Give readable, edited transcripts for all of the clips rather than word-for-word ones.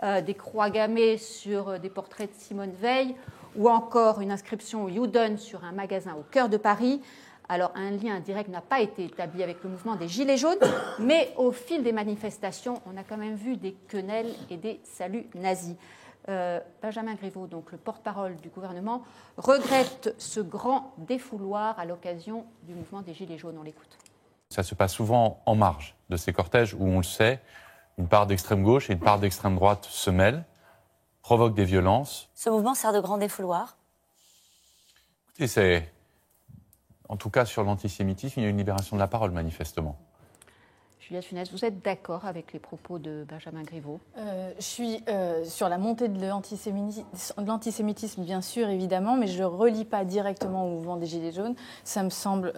des croix gammées sur des portraits de Simone Veil, ou encore une inscription You Done sur un magasin au cœur de Paris. Alors, un lien direct n'a pas été établi avec le mouvement des Gilets jaunes, mais au fil des manifestations, on a quand même vu des quenelles et des saluts nazis. Benjamin Griveaux, donc le porte-parole du gouvernement, regrette ce grand défouloir à l'occasion du mouvement des Gilets jaunes. On l'écoute. Ça se passe souvent en marge de ces cortèges où, on le sait, une part d'extrême gauche et une part d'extrême droite se mêlent, provoquent des violences. Ce mouvement sert de grand défouloir. Et c'est... En tout cas, sur l'antisémitisme, il y a une libération de la parole, manifestement. Juliette Funès, vous êtes d'accord avec les propos de Benjamin Griveaux ? Je suis sur la montée de l'antisémitisme, bien sûr, évidemment, mais je ne le relie pas directement au mouvement des Gilets jaunes. Ça me semble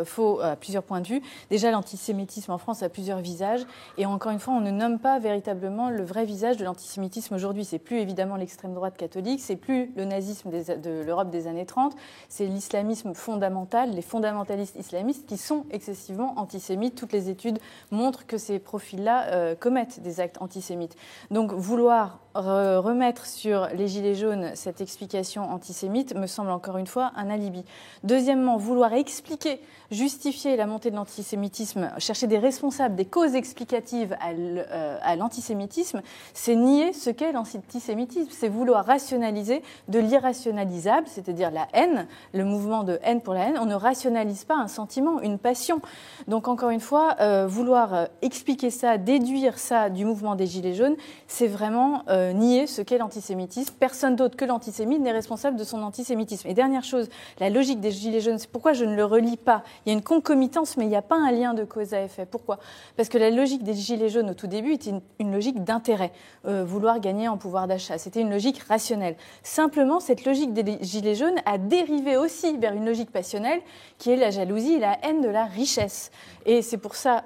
faux à plusieurs points de vue. Déjà, l'antisémitisme en France a plusieurs visages. Et encore une fois, on ne nomme pas véritablement le vrai visage de l'antisémitisme aujourd'hui. C'est plus évidemment l'extrême droite catholique, c'est plus le nazisme de l'Europe des années 30, c'est l'islamisme fondamental, les fondamentalistes islamistes qui sont excessivement antisémites. Toutes les études montrent que ces profils-là commettent des actes antisémites. Donc vouloir remettre sur les Gilets jaunes cette explication antisémite me semble encore une fois un alibi. Deuxièmement, vouloir expliquer, justifier la montée de l'antisémitisme, chercher des responsables, des causes explicatives à l'antisémitisme, c'est nier ce qu'est l'antisémitisme, c'est vouloir rationaliser de l'irrationalisable, c'est-à-dire la haine, le mouvement de haine pour la haine. On ne rationalise pas un sentiment, une passion. Donc encore une fois, vouloir expliquer ça, déduire ça du mouvement des Gilets jaunes, c'est vraiment nier ce qu'est l'antisémitisme. Personne d'autre que l'antisémite n'est responsable de son antisémitisme. Et dernière chose, la logique des Gilets jaunes, c'est pourquoi je ne le relie pas. Il y a une concomitance, mais il n'y a pas un lien de cause à effet. Pourquoi ? Parce que la logique des Gilets jaunes au tout début était une logique d'intérêt, vouloir gagner en pouvoir d'achat. C'était une logique rationnelle. Simplement, cette logique des Gilets jaunes a dérivé aussi vers une logique passionnelle qui est la jalousie et la haine de la richesse. Et c'est pour ça,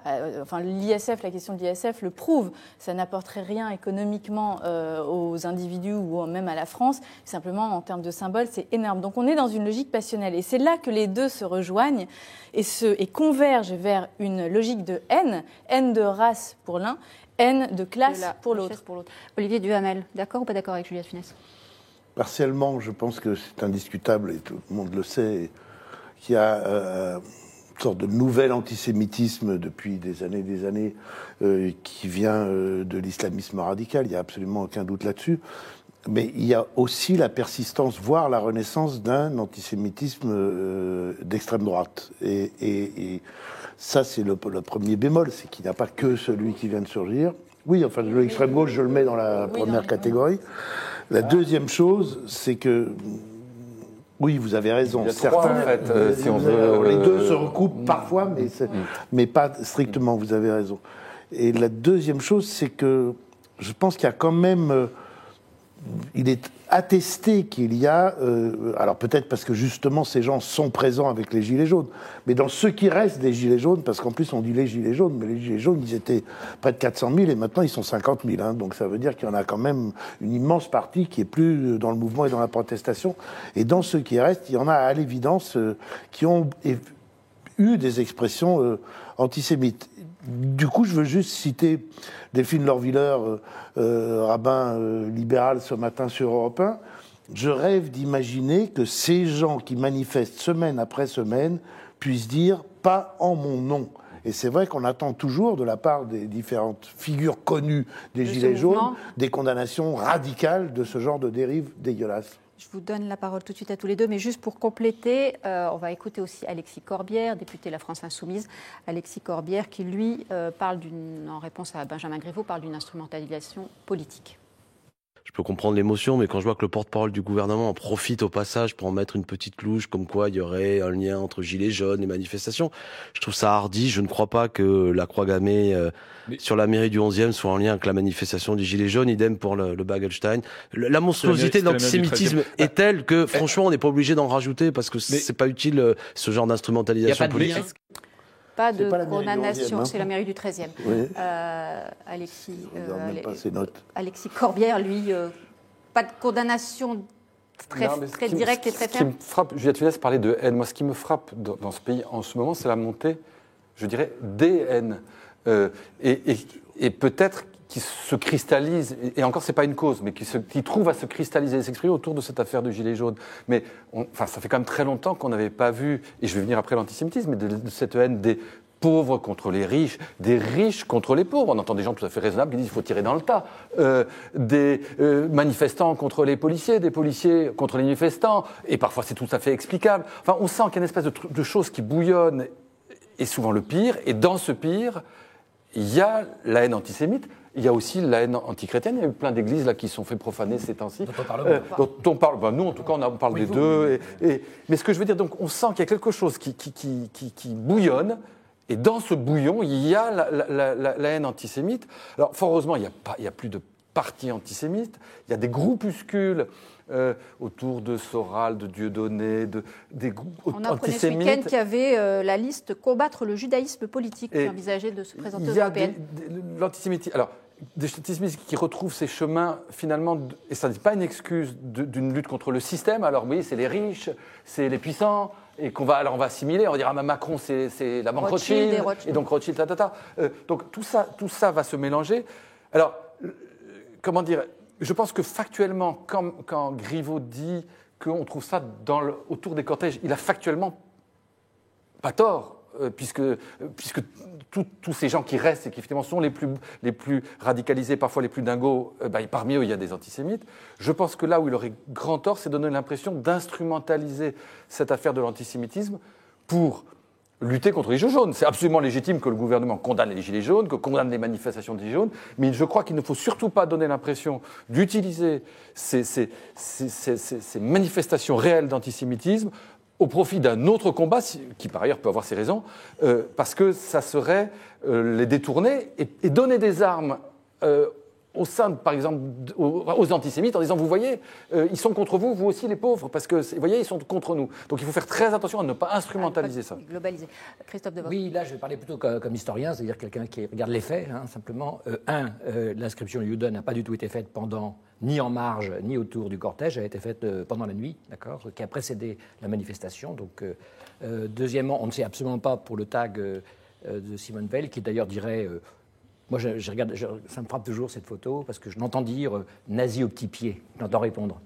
l'ISF, la question de l'ISF le prouve, ça n'apporterait rien économiquement aux individus ou même à la France, simplement en termes de symbole, c'est énorme. Donc on est dans une logique passionnelle et c'est là que les deux se rejoignent et convergent vers une logique de haine de race pour l'un, haine de classe pour l'autre. Olivier Duhamel, d'accord ou pas d'accord avec Juliette Funès ? Partiellement, je pense que c'est indiscutable et tout le monde le sait, qu'il y a une sorte de nouvel antisémitisme depuis des années qui vient de l'islamisme radical, il n'y a absolument aucun doute là-dessus. Mais il y a aussi la persistance, voire la renaissance d'un antisémitisme d'extrême droite. Et ça, c'est le premier bémol, c'est qu'il n'y a pas que celui qui vient de surgir. Oui, enfin, l'extrême gauche, je le mets dans la première catégorie. La deuxième chose, c'est que... Oui, vous avez raison. Certains, en fait, si on veut, les deux se recoupent parfois, mais pas strictement, vous avez raison. Et la deuxième chose, c'est que je pense qu'il y a quand même... il est attesté qu'il y a... alors peut-être parce que justement ces gens sont présents avec les Gilets jaunes, mais dans ceux qui restent des Gilets jaunes, parce qu'en plus on dit les Gilets jaunes, mais les Gilets jaunes, ils étaient près de 400 000 et maintenant ils sont 50 000. Hein, donc ça veut dire qu'il y en a quand même une immense partie qui est plus dans le mouvement et dans la protestation. Et dans ceux qui restent, il y en a à l'évidence qui ont eu des expressions antisémites. Du coup, je veux juste citer Delphine Lorviller, rabbin libéral ce matin sur Europe 1. Je rêve d'imaginer que ces gens qui manifestent semaine après semaine puissent dire « pas en mon nom ». Et c'est vrai qu'on attend toujours, de la part des différentes figures connues des Gilets jaunes, des condamnations radicales de ce genre de dérive dégueulasse. Je vous donne la parole tout de suite à tous les deux, mais juste pour compléter, on va écouter aussi Alexis Corbière, député de la France Insoumise. Alexis Corbière qui, lui, en réponse à Benjamin Griveaux, parle d'une instrumentalisation politique. Je peux comprendre l'émotion, mais quand je vois que le porte-parole du gouvernement en profite au passage pour en mettre une petite louche, comme quoi il y aurait un lien entre gilets jaunes et manifestations, je trouve ça hardi. Je ne crois pas que la croix gammée sur la mairie du 11e soit en lien avec la manifestation des gilets jaunes, idem pour le Bagelstein. La monstruosité de l'antisémitisme est telle que, franchement, on n'est pas obligé d'en rajouter parce que c'est pas utile, ce genre d'instrumentalisation politique. Pas de condamnation, c'est la mairie du 13e. Oui. Alexis Corbière, lui, pas de condamnation très directe et très ferme. Ce qui me frappe, Juliette Funès parlait de haine. Moi, ce qui me frappe dans ce pays en ce moment, c'est la montée, je dirais, des haines. Et peut-être qui se cristallise, et encore c'est pas une cause, mais qui trouve à se cristalliser et s'exprimer autour de cette affaire de Gilets jaunes. Mais ça fait quand même très longtemps qu'on n'avait pas vu, et je vais venir après l'antisémitisme, mais de cette haine des pauvres contre les riches, des riches contre les pauvres. On entend des gens tout à fait raisonnables qui disent qu'il faut tirer dans le tas. Des manifestants contre les policiers, des policiers contre les manifestants, et parfois c'est tout à fait explicable. Enfin, on sent qu'il y a une espèce de chose qui bouillonne, et souvent le pire, et dans ce pire, il y a la haine antisémite, il y a aussi la haine antichrétienne. Il y a eu plein d'églises là, qui se sont fait profaner ces temps-ci. Dont on parle, nous en tout cas, on parle des deux. Mais ce que je veux dire, donc, on sent qu'il y a quelque chose qui bouillonne. Et dans ce bouillon, il y a la haine antisémite. Alors, fort heureusement, il n'y a plus de partis antisémites. Il y a des groupuscules autour de Soral, de Dieudonné, des groupes antisémites. On apprenait ce week-end qu'il y avait la liste « Combattre le judaïsme politique » qui envisageait de se présenter aux européennes. L'antisémitisme. Alors, des antisémites qui retrouvent ces chemins, finalement, et ça n'est pas une excuse d'une lutte contre le système. Alors, oui, c'est les riches, c'est les puissants. Et on va assimiler, on va dire ah, Macron c'est la banque Rothschild, et donc Rothschild, donc tout ça va se mélanger. Alors, comment dire, je pense que factuellement, quand Griveaux dit qu'on trouve ça autour des cortèges, il a factuellement pas tort, puisque tous ces gens qui restent et qui effectivement sont les plus radicalisés, parfois les plus dingos, parmi eux il y a des antisémites. Je pense que là où il aurait grand tort, c'est donner l'impression d'instrumentaliser cette affaire de l'antisémitisme pour lutter contre les Gilets jaunes. C'est absolument légitime que le gouvernement condamne les Gilets jaunes, que condamne les manifestations des Gilets jaunes, mais je crois qu'il ne faut surtout pas donner l'impression d'utiliser ces manifestations réelles d'antisémitisme au profit d'un autre combat, qui par ailleurs peut avoir ses raisons, parce que ça serait les détourner et donner des armes au sein, par exemple, aux antisémites en disant, vous voyez, ils sont contre vous, vous aussi les pauvres, parce que, vous voyez, ils sont contre nous. Donc il faut faire très attention à ne pas instrumentaliser ça. Globaliser. Christophe Devoe. Oui, là je vais parler plutôt comme historien, c'est-à-dire quelqu'un qui regarde les faits, simplement. L'inscription Yudon n'a pas du tout été faite ni en marge, ni autour du cortège, elle a été faite pendant la nuit, d'accord, qui a précédé la manifestation. Donc, deuxièmement, on ne sait absolument pas pour le tag de Simone Veil, qui d'ailleurs dirait... moi, je regarde, ça me frappe toujours cette photo, parce que je l'entends dire nazi au petit pied, je l'entends répondre.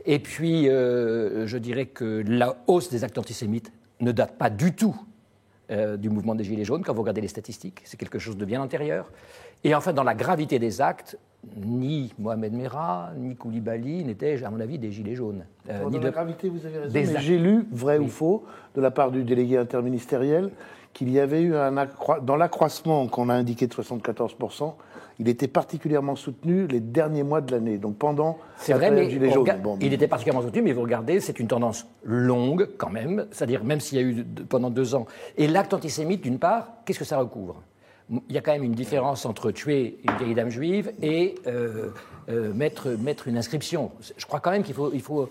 Et puis, je dirais que la hausse des actes antisémites ne date pas du tout du mouvement des Gilets jaunes, quand vous regardez les statistiques, c'est quelque chose de bien antérieur. Et enfin, dans la gravité des actes, ni Mohamed Merah, ni Koulibaly n'étaient, à mon avis, des Gilets jaunes. Dans la gravité, vous avez raison, mais j'ai lu, vrai ou faux, de la part du délégué interministériel, qu'il y avait eu dans l'accroissement qu'on a indiqué de 74%, il était particulièrement soutenu les derniers mois de l'année, donc pendant la période Gilets jaunes. Il était particulièrement soutenu, mais vous regardez, c'est une tendance longue quand même, c'est-à-dire même s'il y a eu pendant 2 ans. Et l'acte antisémite, d'une part, qu'est-ce que ça recouvre ? Il y a quand même une différence entre tuer une vieille dame juive et mettre une inscription. Je crois quand même qu'il faut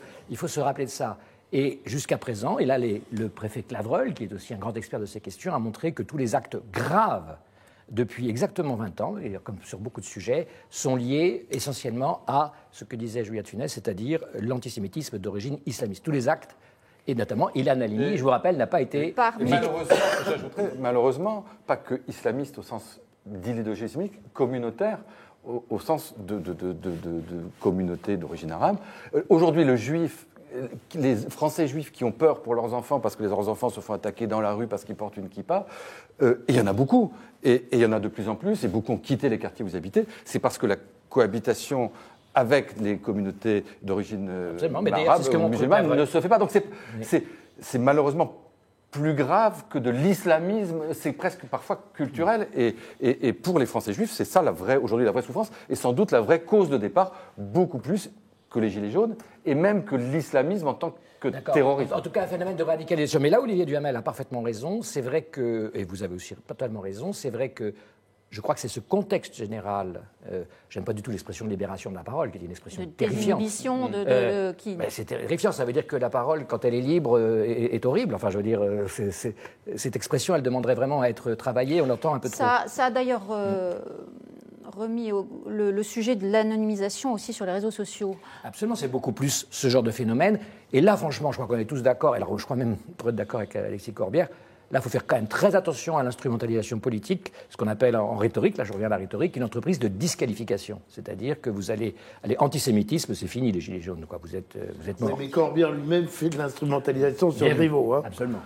se rappeler de ça. Et jusqu'à présent, et là le préfet Clavreul, qui est aussi un grand expert de ces questions, a montré que tous les actes graves, depuis exactement 20 ans, et comme sur beaucoup de sujets, sont liés essentiellement à ce que disait Juliette Funès, c'est-à-dire l'antisémitisme d'origine islamiste. Tous les actes, et notamment Ilan Halimi, je vous rappelle, n'a pas été... Malheureusement, pas que islamiste au sens d'idéologie islamique, communautaire, au sens de communauté d'origine arabe. Aujourd'hui, les Français juifs qui ont peur pour leurs enfants parce que leurs enfants se font attaquer dans la rue parce qu'ils portent une kippa, il y en a beaucoup, et il y en a de plus en plus, et beaucoup ont quitté les quartiers où vous habitez, c'est parce que la cohabitation avec les communautés d'origine arabe ou musulmane ne se fait pas. Donc c'est malheureusement plus grave que de l'islamisme, c'est presque parfois culturel, et pour les Français juifs, c'est ça aujourd'hui la vraie souffrance, et sans doute la vraie cause de départ, beaucoup plus que les Gilets jaunes, et même que l'islamisme en tant que terrorisme. En tout cas, un phénomène de radicalisation. Mais là, Olivier Duhamel a parfaitement raison. C'est vrai que, et vous avez aussi totalement raison, c'est vrai que je crois que c'est ce contexte général. J'aime pas du tout l'expression de libération de la parole, qui est une expression terrifiante. Désinhibition c'est terrifiant. Ça veut dire que la parole, quand elle est libre, est horrible. Enfin, je veux dire, cette expression, elle demanderait vraiment à être travaillée. On l'entend un peu trop. Ça a d'ailleurs remis le sujet de l'anonymisation aussi sur les réseaux sociaux. Absolument, c'est beaucoup plus ce genre de phénomène. Et là, franchement, je crois qu'on est tous d'accord, alors je crois même pour être d'accord avec Alexis Corbière, Là, il faut faire quand même très attention à l'instrumentalisation politique, ce qu'on appelle en rhétorique, là je reviens à la rhétorique, une entreprise de disqualification. C'est-à-dire que vous allez antisémitisme, c'est fini les Gilets jaunes, quoi. Vous êtes mort. Mais Corbière lui-même fait de l'instrumentalisation sur Griveaux. Hein. Absolument.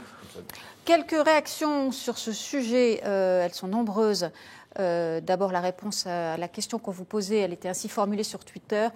Quelques réactions sur ce sujet, elles sont nombreuses. D'abord, la réponse à la question qu'on vous posait, elle était ainsi formulée sur Twitter.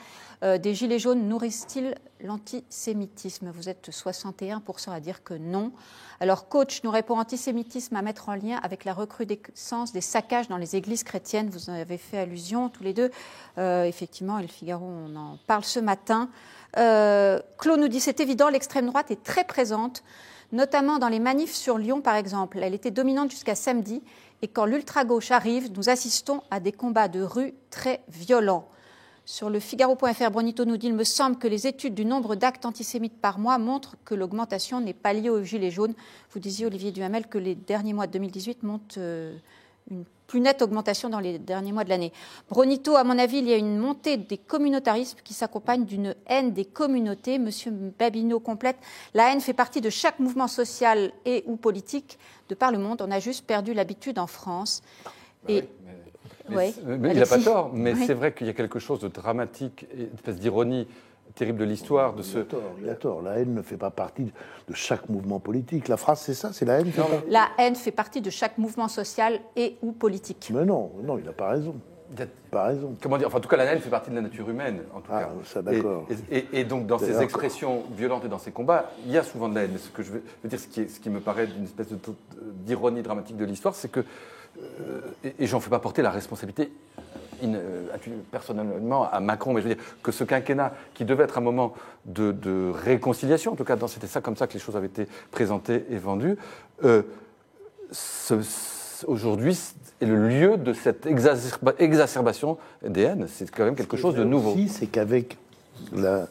Des gilets jaunes nourrissent-ils l'antisémitisme? Vous êtes 61% à dire que non. Alors, Coach nous répond antisémitisme à mettre en lien avec la recrudescence des saccages dans les églises chrétiennes. Vous en avez fait allusion tous les deux. Effectivement, et le Figaro, on en parle ce matin. Claude nous dit, c'est évident, l'extrême droite est très présente, notamment dans les manifs sur Lyon, par exemple. Elle était dominante jusqu'à samedi. Et quand l'ultra-gauche arrive, nous assistons à des combats de rue très violents. Sur le Figaro.fr, Brunito nous dit « Il me semble que les études du nombre d'actes antisémites par mois montrent que l'augmentation n'est pas liée aux gilets jaunes. » Vous disiez, Olivier Duhamel, que les derniers mois de 2018 montrent une plus nette augmentation dans les derniers mois de l'année. Brunito, à mon avis, il y a une montée des communautarismes qui s'accompagne d'une haine des communautés. Monsieur Babineau complète « La haine fait partie de chaque mouvement social et ou politique de par le monde. On a juste perdu l'habitude en France. » Et... Mais il n'a pas tort, mais c'est vrai qu'il y a quelque chose de dramatique, une espèce d'ironie terrible de l'histoire. Il a tort. La haine ne fait pas partie de chaque mouvement politique. La phrase, c'est ça, c'est la haine. La haine fait partie de chaque mouvement social et ou politique. Mais non, il n'a pas raison. Pas raison. Comment dire? Enfin, en tout cas, la haine fait partie de la nature humaine, en tout cas. Ça, d'accord. Et donc, dans ces expressions violentes et dans ces combats, il y a souvent de la haine. Mais ce que je veux dire, ce qui me paraît d'une espèce d'ironie dramatique de l'histoire, c'est que, et j'en fais pas porter la responsabilité personnellement à Macron, mais je veux dire que ce quinquennat, qui devait être un moment de réconciliation, en tout cas, c'était ça comme ça que les choses avaient été présentées et vendues, aujourd'hui est le lieu de cette exacerbation des haines. C'est quand même quelque chose de nouveau. C'est qu'avec la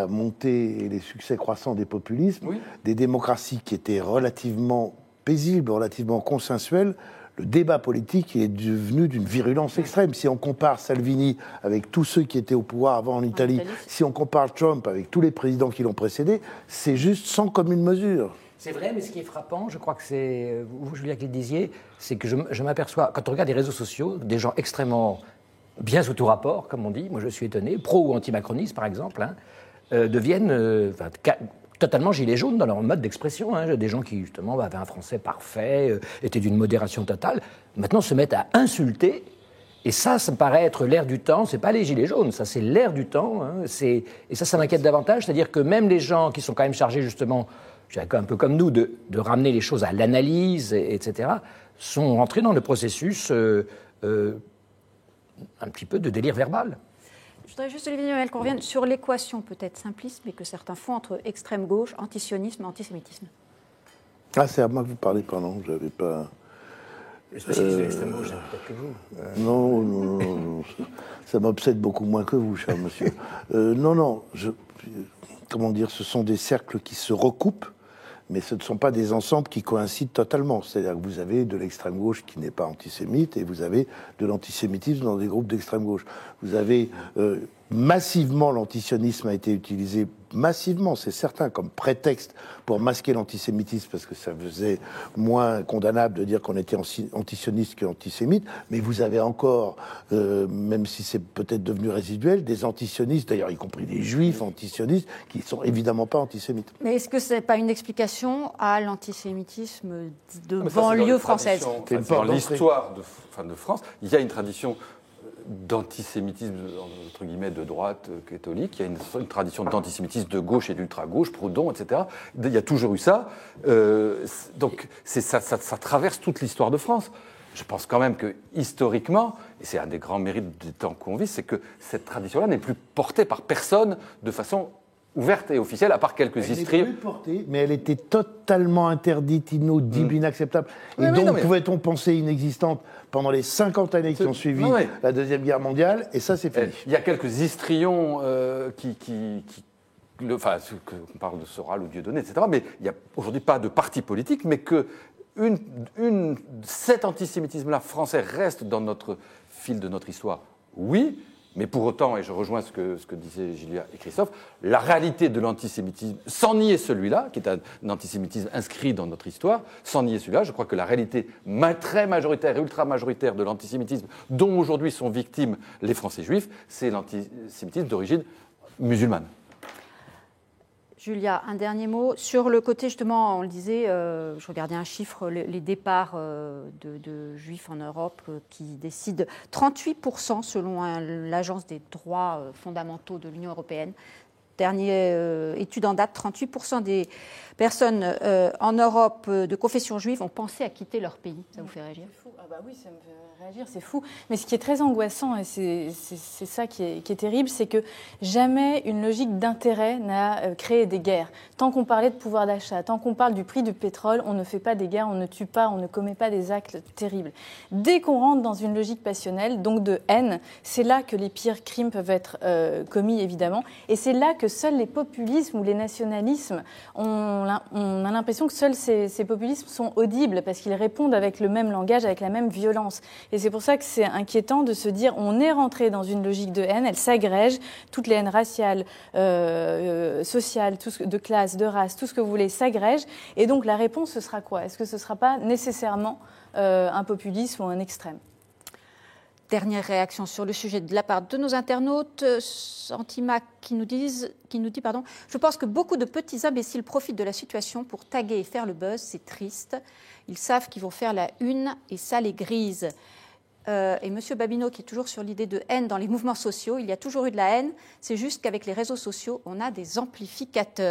montée et les succès croissants des populismes, des démocraties qui étaient relativement paisibles, relativement consensuelles, le débat politique est devenu d'une virulence extrême. Si on compare Salvini avec tous ceux qui étaient au pouvoir avant en Italie, si on compare Trump avec tous les présidents qui l'ont précédé, c'est juste sans commune mesure. C'est vrai, mais ce qui est frappant, je crois que c'est vous, Julien, qui le disiez, c'est que je m'aperçois, quand on regarde les réseaux sociaux, des gens extrêmement bien sous tout rapport, comme on dit, moi je suis étonné, pro ou anti-macronistes par exemple, deviennent totalement gilets jaunes dans leur mode d'expression. Des gens qui, justement, avaient un français parfait, étaient d'une modération totale, maintenant se mettent à insulter. Et ça me paraît être l'air du temps. C'est pas les gilets jaunes, ça c'est l'air du temps. Et ça m'inquiète davantage. C'est-à-dire que même les gens qui sont quand même chargés, justement, un peu comme nous, de ramener les choses à l'analyse, etc., sont rentrés dans le processus un petit peu de délire verbal. Je voudrais juste, Olivier Duhamel, qu'on revienne sur l'équation peut-être simpliste, mais que certains font entre extrême gauche, antisionisme et antisémitisme. Ah, c'est à moi que vous parlez, pardon, j'avais pas... Le spécialiste de l'extrême gauche, c'est peut-être que vous. Non, ça m'obsède beaucoup moins que vous, cher monsieur. Non, comment dire, ce sont des cercles qui se recoupent, mais ce ne sont pas des ensembles qui coïncident totalement. C'est-à-dire que vous avez de l'extrême gauche qui n'est pas antisémite et vous avez de l'antisémitisme dans des groupes d'extrême gauche. Vous avez massivement, l'antisionisme a été utilisé massivement, c'est certain, comme prétexte pour masquer l'antisémitisme, parce que ça faisait moins condamnable de dire qu'on était antisioniste qu'antisémite, mais vous avez encore, même si c'est peut-être devenu résiduel, des antisionistes, d'ailleurs y compris des juifs antisionistes, qui ne sont évidemment pas antisémites. Mais est-ce que ce n'est pas une explication à l'antisémitisme de banlieue française? Dans l'histoire de France, il y a une tradition d'antisémitisme, entre guillemets, de droite catholique, il y a une tradition d'antisémitisme de gauche et d'ultra-gauche, Proudhon, etc. Il y a toujours eu ça. Donc ça traverse toute l'histoire de France. Je pense quand même que, historiquement, et c'est un des grands mérites des temps qu'on vit, c'est que cette tradition-là n'est plus portée par personne de façon ouverte et officielle, à part quelques histoires. Elle n'est plus portée, mais elle était totalement interdite, inaudible, inacceptable. Et donc, pouvait-on penser inexistante pendant les 50 années qui ont suivi la Deuxième Guerre mondiale, et ça, c'est fini. Il y a quelques histrions on parle de Soral ou Dieudonné, etc., mais il n'y a aujourd'hui pas de parti politique, mais que cet antisémitisme-là français reste dans notre fil de notre histoire, oui, Mais pour autant, et je rejoins ce que disaient Julia et Christophe, la réalité de l'antisémitisme, sans nier celui-là, qui est un antisémitisme inscrit dans notre histoire, sans nier celui-là, je crois que la réalité très majoritaire et ultra-majoritaire de l'antisémitisme dont aujourd'hui sont victimes les Français juifs, c'est l'antisémitisme d'origine musulmane. Julia, un dernier mot. Sur le côté, justement, on le disait, je regardais un chiffre, les départs de juifs en Europe qui décident 38% selon l'Agence des droits fondamentaux de l'Union européenne. Dernière étude en date, 38% des personnes en Europe de confession juive ont pensé à quitter leur pays. Ça vous fait réagir ? C'est fou. Ah bah oui, ça me fait réagir, c'est fou. Mais ce qui est très angoissant, et c'est ça qui est terrible, c'est que jamais une logique d'intérêt n'a créé des guerres. Tant qu'on parlait de pouvoir d'achat, tant qu'on parle du prix du pétrole, on ne fait pas des guerres, on ne tue pas, on ne commet pas des actes terribles. Dès qu'on rentre dans une logique passionnelle, donc de haine, c'est là que les pires crimes peuvent être commis, évidemment. Et c'est là que seuls les populismes ou les nationalismes, on a l'impression que seuls ces populismes sont audibles parce qu'ils répondent avec le même langage, avec la même violence. Et c'est pour ça que c'est inquiétant de se dire on est rentré dans une logique de haine, elle s'agrège, toutes les haines raciales, sociales, de classe, de race, tout ce que vous voulez s'agrège. Et donc la réponse, ce sera quoi ? Est-ce que ce ne sera pas nécessairement un populisme ou un extrême ? Dernière réaction sur le sujet de la part de nos internautes. Antimac qui nous dit, je pense que beaucoup de petits imbéciles profitent de la situation pour taguer et faire le buzz. C'est triste. Ils savent qu'ils vont faire la une et ça les grise. Et M. Babineau qui est toujours sur l'idée de haine dans les mouvements sociaux. Il y a toujours eu de la haine. C'est juste qu'avec les réseaux sociaux, on a des amplificateurs.